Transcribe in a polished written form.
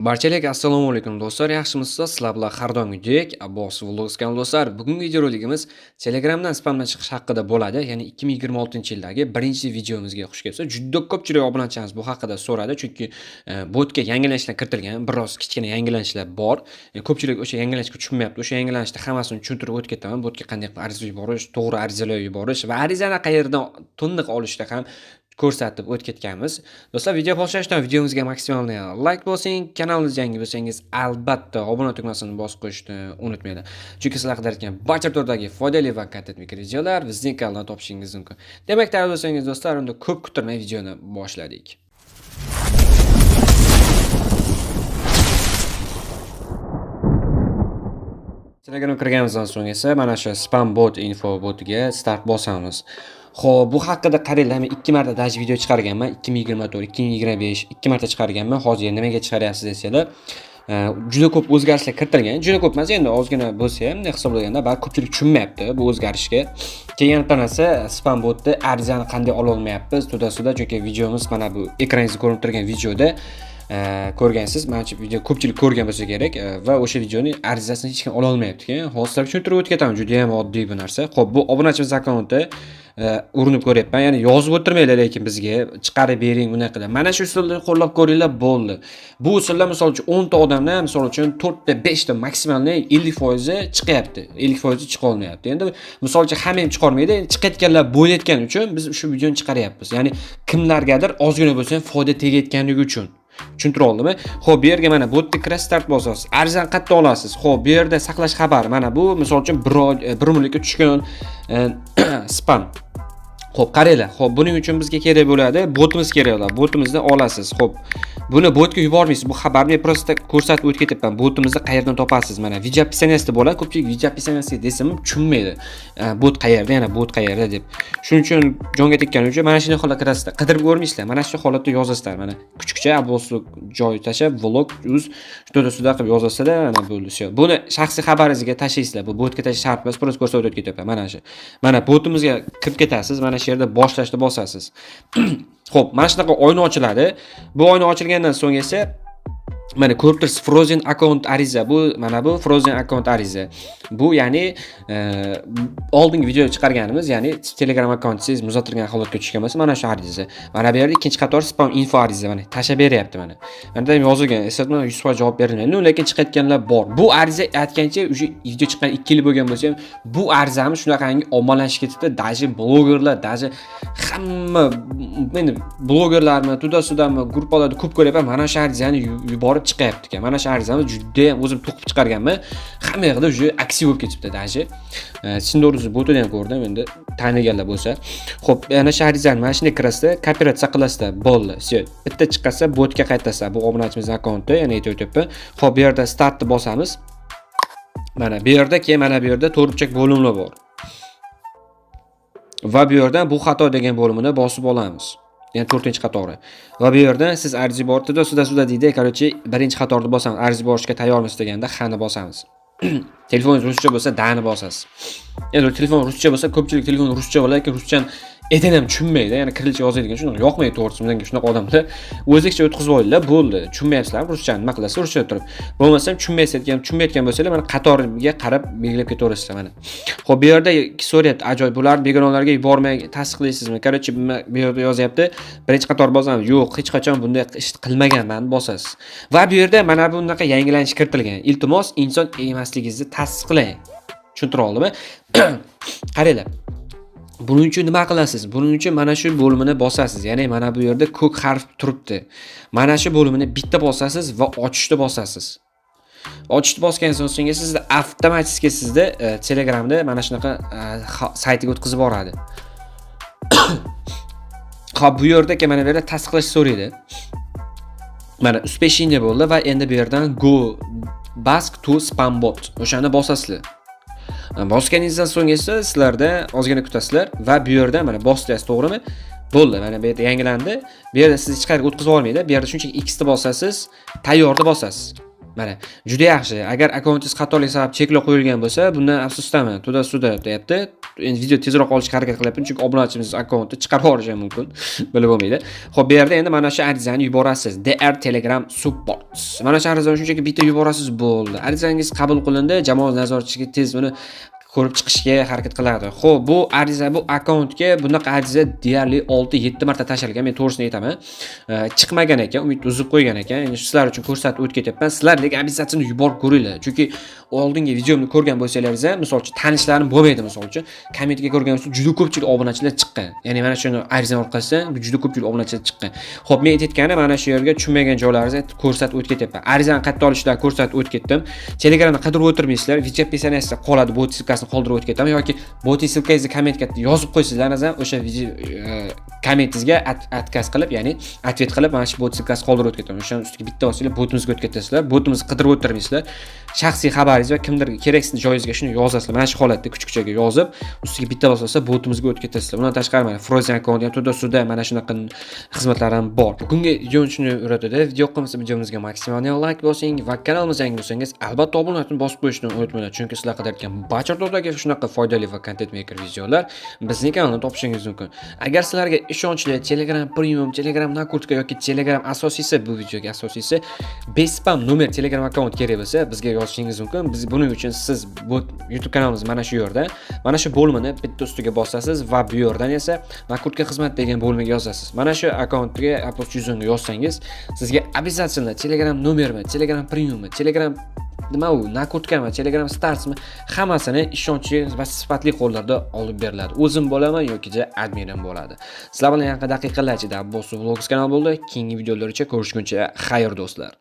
Barchalarga assalomu alaykum do'stlar, yaxshimisizlar? Sizlar bilan har doimgidek Abbos Vlogs kanali do'stlar. Bugungi videoroligimiz Telegramdan spamdan chiqish haqida bo'ladi. Ya'ni 2026-yildagi birinchi videomizga xush kelibsiz. Juda ko'pchilik obunachilarimiz bu haqida so'radi, chunki botga yangilanishlar kiritilgan, biroz kichkina yangilanishlar bor. Ko'pchilik o'sha yangilanishga tushunmayapti. O'sha yangilanishda hammasini tushuntirib o'tib ketaman. Botga qanday ariza yuborish, to'g'ri arizalar yuborish va arizani qayerdan to'liq olishda ham ko'rsatib o'tib ketganmiz. Do'stlar, video boshlashdan videomizga maksimal like bosing, kanalimiz yangi bo'lsangiz albatta obuna tugmasini bosib qo'yishni unutmanglar. Chunki sizlar qidirayotgan barcha turdagi foydali va kontent videolar bizning kanaldan topishingiz mumkin. Demak, tayyor bo'lsangiz do'stlar, unda ko'p kutilmay videoni boshladik. Telegramga kirganimizdan so'ng esa mana shu spam bot info botiga start bosamiz. Xo'p, bu haqida qaranglar, men 2 marta dash video chiqarganman. 2024, 2025 2 marta chiqarganman. Hozir nimaga chiqaryapsiz desanglar, juda ko'p o'zgarishlar kiritilgan. Juda ko'p emas, endi ozgina bo'lsa ham hisoblaganda ba'zi ko'pchilik tushunmayapti bu o'zgarishga. Keyin tanasi spam botni arizani qanday ola olmayapmiz, to'da chunki videomiz mana bu ekraningizda ko'rinib turgan videoda ko'rgansiz. Menimcha video ko'pchilik ko'rgan bo'lsa kerak va o'sha videoning arizasini hech kim ola olmayapti. Hozir tushuntirib o'tib ketaman, juda ham oddiy bu narsa. Xo'p, bu obunachimiz akkaunti urinib ko'ryapman. Ya'ni yozib o'tirmaylar, lekin bizga chiqarib bering bunaqa qilib. Mana shu usulni qo'llab ko'ringlar, bo'ldi. Bu usullar misol uchun 10 ta odamdan misol uchun 4 ta 5 ta maksimalni 50% chiqyapti. 50% chiqa olmayapti. Endi misol uchun hamma ham chiqarmaydi. Chiqayotganlar bo'layotgani uchun biz shu videoni chiqaryapmiz. Ya'ni kimlargadir ozgina bo'lsa ham foyda tegayotganligi uchun. Tushuntira oldimmi? Xo'p, bu yerga mana botni kirish start bosasiz. Arizani qayerdan olasiz? Xo'p, bu yerda saqlash xabari. Mana bu misol uchun 1 milliga tushgan spam. Xo'p, qaranglar. Xo'p, buning uchun bizga kerak bo'ladi, botimiz kerak bo'ladi. Botimizni olasiz. Xo'p, buni botga yubormaysiz. Bu xabarni men prosta ko'rsatib o'tib ketyapman. Botimizni qayerdan topasiz? Mana video описаниесida bo'ladi. Ko'pchilik video описаниесida desam tushunmaydi. Bot qayerda, yana bot qayerda deb. Shuning uchun jonga tekkani uchun mana shunday holatga kirasizlar. Qidirib ko'rmaysizlar. Mana shu holatda yozasizlar. Mana kichikcha abboslik joy tashab vlog uz to'da qilib yozasizlar. Mana bo'ldi. Buni shaxsiy xabaringizga tashlaysizlar. Bu botga tashlash shart emas. Prosta ko'rsatib o'tib ketyapman. Mana shu. Mana botimizga kirib ketasiz. Mana shu yerda boshlashni bosasiz. Xo'p, mana shunaqa oyna ochiladi. Bu oyna ochilgandan so'ng esa mana ko'rib turibsiz, frozen account ariza. Bu mana bu frozen account ariza. Bu ya'ni oldingi video chiqarganimiz, ya'ni Telegram akkauntingiz muzlatilgan holatga tushgan bo'lsa, mana shu ariza. Mana bu yerda ikkinchi qator spam info ariza mana tashlab beryapti mana. Mana ham yozilgan, eslatma 100% javob berilmaydi. Lekin chiqayotganlar bor. Bu ariza aytgancha o'sha video chiqqan 2 yil bo'lgan bo'lsa ham, bu arizamiz shunaqangi ommalashib ketibdi. Daji blogerlar, daji hamma meni blogerlarni, to'da-sudami gruppalarda ko'p ko'ryapman. Mana shu arizani yuborib chiqyapti ekan. Mana shu arizani juda ham o'zim to'qib chiqarganman. Hamma yerda o'sha aksiya bo'lib ketibdi daji. Sin doğrusu botda ham ko'rdim, endi taniganlar bo'lsa. Xo'p, ana shu arizani mana shunday kirasizlar, kooperatsiya qilasizlar, bo'ldi. Bitta chiqasa botga qaytasizlar. Bu obunachimizning akkaunti, yana aytib. Xo'p, bu yerda startni bosamiz. Mana bu yerda keyin mana bu yerda to'rtburchak bo'limlar bor. Va bu yerdan bu xato degan bo'limini bosib olamiz. Ya'ni 4-qatori. Va bu yerdan siz ariza yubortida suda deydi. Короче, birinchi qatorni bosamiz. Ariza yuborishga tayyormisiz deganda xani bosamiz. Telefoningiz ruscha bo'lsa dani bosasiz. Endi telefon ruscha bo'lsa, ko'pchilik telefon ruscha bo'ladi, lekin ruschani etin ham tushunmaydi. Ya'ni kirilicha yozadigan shunaqa yoqmaydi to'g'risi. Menga shunaqa odamlar o'zbekcha o'tkazib olinglar, bo'ldi. Tushunmayapsizlar ruschani, nima qilasiz? Ruscha turib. Bo'lmasam tushunmayotgan bo'lsangiz, mana qatoriga qarab belgilab ketaverasizlar mana. Xo'p, bu yerda so'rayapti, ajoyib, bularni begonalarga yubormay tasdiqlaysizmi? Короче, bu yerda yozyapti, birinchi qator bosamiz. Yo'q, hech qachon bunday ish qilmaganman, bosasiz. Va bu yerda mana bunaqa yangilanish kiritilgan. Iltimos, inson emasligingizni tasdiqlang. Tushuntira oldimmi? Qaranglar. Buning uchun nima qilasiz? Buning uchun mana shu bo'limini bosasiz. Ya'ni mana bu yerda ko'k harf turibdi. Mana shu bo'limini bitta bosasiz va ochishni bosasiz. Ochishni bosgandan so'ng sizda avtomatik sizda Telegramda mana shunaqa saytiga o'tkazib boradi. Xo'p, bu yerda mana bu yerda tasdiqlash so'raydi. Mana uspeshение bo'ldi va endi bu yerdan go back to spam bot. O'shani bosasizlar. Bosganingizdan so'ng esa sizlarda ozgina kutasizlar va bu yerda mana bosasiz, to'g'rimi? Bo'ldi. Mana bu yerda yangilandi. Bu yerda siz hech qayerga o'tkazib olmaydi. Bu yerda shunchaki X ni bosasiz, tayyorni bosasiz. Mana, juda yaxshi. Agar akkauntingiz xatolik sabab cheklov qo'yilgan bo'lsa, bundan afsusdaman. To'da deyapti. Endi video tezroq olishga harakat qilyapman, chunki obunachining akkauntini chiqarib yuborishi mumkin. Bilib bo'lmaydi. Xo'p, bu yerda endi mana shu arizani yuborasiz. DR Telegram Support. Mana shu arizani shunchaki bitta yuborasiz bo'ldi. Arizangiz qabul qilindi, jamoat nazoratchisiga tez uni ko'rib chiqishga harakat qiladi. Xo'p, bu ariza, bu akkauntga bunaqa ariza deyarli 6-7 marta tashlangan. Men to'g'risini aytaman. Chiqmagan ekan, umid uzib qo'ygan ekan. Endi sizlar uchun ko'rsatib o'tib ketyapman. Sizlar lekin obязательно yuborib ko'ringlar. Chunki oldingi videomni ko'rgan bo'lsalaringiz ham, misol uchun tanishlarim bo'lmaydi, misol uchun kommentga ko'rgan bo'lsa, juda ko'pchilik obunachilar chiqqan. Ya'ni mana shuni ariza orqasidan juda ko'pchilik obunachilar chiqqan. Xo'p, men aytganim mana shu yerga tushunmagan joylaringizni ko'rsatib o'tib ketyapman. Arizani qayerda olishdan ko'rsatib o'tib ketdim. Telegramda qidirib o'tirmaysizlar, video описаниесida qoladi, bu silkasini qoldirib o'tib ketaman yoki bu silkangizni kommentga yozib qo'ysizlar, o'sha video kommentingizga отказ qilib, ya'ni ответ qilib, mana shu bot silkasini qoldirib o'tib ketaman. O'shaning ustiga bitta bosinglar, botimizga o'tib ketasizlar. Botimizni qidirib o'tirmaysizlar. Shaxsiy xabaringiz va kimdir kerakli joyingizga shuni yozasizlar. Mana shu holatda kuchukchaga yozib, ustiga bitta bosasa botimizga o'tib ketasizlar. Bundan tashqari mana Frozen account ham to'da mana shunaqa xizmatlar ham bor. Bunga video shuni o'rgatadi. Video yoqqansa videomizga maksimal like bosing va kanalimizga yangi bo'lsangiz, albatta obunachni bosib qo'yishni unutmanglar, chunki sizlar qidirayotgan barcha turdagi shunaqa foydali va content maker videolar bizning kanalda topishingiz mumkin. Agar sizlarga ishonchli Telegram Premium, Telegram Nakurtka yoki Telegram asosiysi, bu videoga asosiysi bespam nomer Telegram akkaunt kerak bo'lsa, bizga yozishingiz mumkin. Biz buning uchun siz bu YouTube kanalimiz mana shu yerda, mana shu bo'lmani bitta ustiga bosasiz va bu yerdan esa Nakurtka xizmat degan bo'lmaga yozasiz. Mana shu akkauntga approach yuzini yozsangiz, sizga обязательно Telegram nomermi, Telegram Premiummi, Telegram nima u, Nakurtkami, Telegram Starsmi, hammasini ishonchli va sifatli qo'llarda olib beriladi. O'zim bo'laman yoki adminim bo'ladi. Sizlar bilan yaqin daqiqalar ichida Abbos Vlogs kanali bo'ldi. Keyingi videolargacha ko'rishguncha xayr do'stlar.